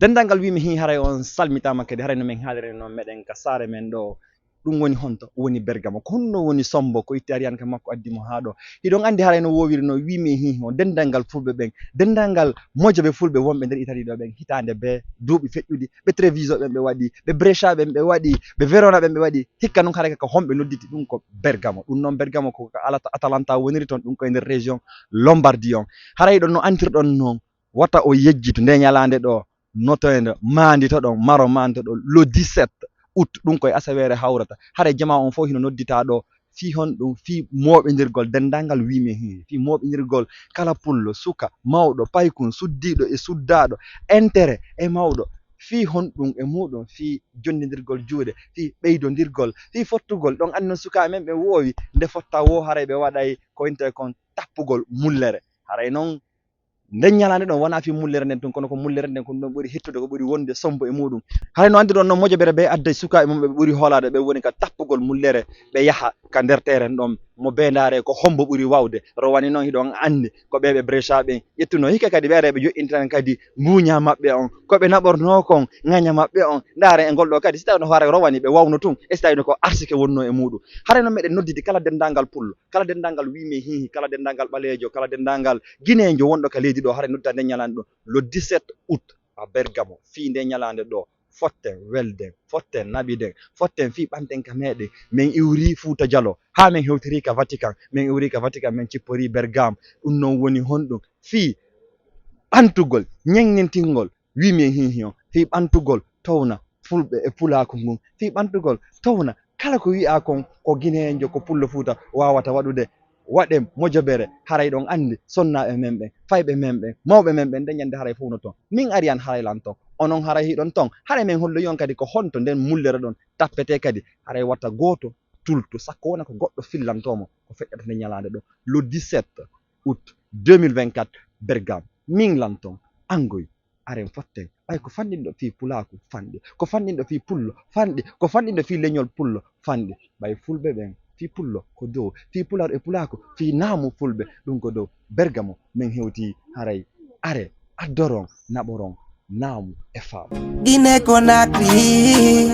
dendangal wi mi hi haray on salmitama kadi haray no men haalire no meɗen ka saare men ɗo ɗum woni honto woni Bergamo ko honno woni Sombo ko itti ariyan ka makko addimo haa ɗo hiɗon andi haray no wowiri no wimi hi o dendangal fulɓe ɓen dendangal mojoɓe fulɓe wonɓe nder Italie ɗo ɓen hitande be duuɓi feƴƴuɗi ɓe Treviso ɓen ɓe waɗi ɓe Brescia ɓen ɓe waɗi ɓe Verona ɓen ɓe waɗi hikka noon haray ko homɓe nodditi ɗum ko Bergamo ɗum noon Bergamo ko Atalanta woniri toon ɗum koye nder région Lombardie on haray ɗon no antirɗon noon wata o yejjitu nde ñalande ɗo notoyde mandito ɗon maro mandito ɗo le 17 août ɗum koye asawere hawrata haray jama on fof hino noddita ɗo fi hon ɗum fi moɓedirgol dendangal wimi hi fi moɓedirgol kala pullo suka mawɗo paykun suddiɗo e suddaɗo intérêt e mawɗo fi hon ɗum e muɗum fi jondidirgol juuɗe fi ɓeydodirgol fi fottugol ɗon andi non sukaɓe men ɓe wowi nde fotta wo haray ɓe waɗay ko inte kon tappugol mullere haray noon nden ñalande ɗon wona fi mullere nden tun kono ko mullere nden ko ɗum ɓuri hettude ko ɓuri wonde Sombo e muɗum haray no andi ɗon noon moƴoɓere ɓe adday sukaɓe mum ɓe ɓuri hoolade ɓe woni ka tappugol mullere ɓe yaaha ka nder terrain ɗon mo bendare ko hombo ɓuri wawde rowani noon hiɗon andi ko ɓeɓe Brescia ɓen ƴettuno hikka kadi ɓe ɓe joƴintan kadi mbuña maɓɓe on koɓe naɓorno kon ŋaña maɓɓe on ndaare e ngol ɗo kadi si tawi no haara rowani ɓe wawno tun e so tawi ko arsike wonno e muɗum haray noon meɗen noddidi kala dendangal pullo kala dendangal wimi hihi kala dendangal ɓalejo kala dendangal guinejo wonɗo ka leydi ɗo haray noddita nde ñalande ɗo le 17 août à Bergamo fi nde ñalande ɗo fotten welden fotten naɓiden fotten fi ɓanten ka meɗen min iwri Fouta Dialo ha min hewtiri ka Vatican min iwri ka Vatican min cippori Bergame ɗum noon woni honɗum fi ɓantugol ñegnintingol wimi hihi on fi ɓantugol towna fulɓe e pulaku ngun fi ɓantugol towna kala ko wi'a kon ko guinejo ko pullo Fouta wawata waɗude waɗe mojoɓere haray ɗon andi sonnaɓe men ɓen fayɓe men ɓen mawɓe men ɓen nden ñande haray fof no toon min ariyan haray lan toon onon haray hiɗon toon haray min holloyi on kadi ko honto nden mullere ɗon tappete kadi haray watta goto tulto sakko wona ko goɗɗo fillantomo ko feƴƴata nde ñalande ɗo le 17 août 2024 Bergame min lan toon angoy aren fotten ɓay ko fanɗinɗo fi pulaku fanɗi ko fanɗinɗo fi pullo fanɗi ko fanɗinɗo fi leñol pullo fanɗi ɓay fulɓe ɓen fi pullo ko dow fi pular e pulako fi naamu fulɓe ɗum ko dow Bergamo min hewti haray are addoron naɓoron naamu e faamu Guinée Conakry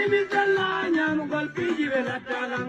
Limita la ñanu golpi jibe la talan.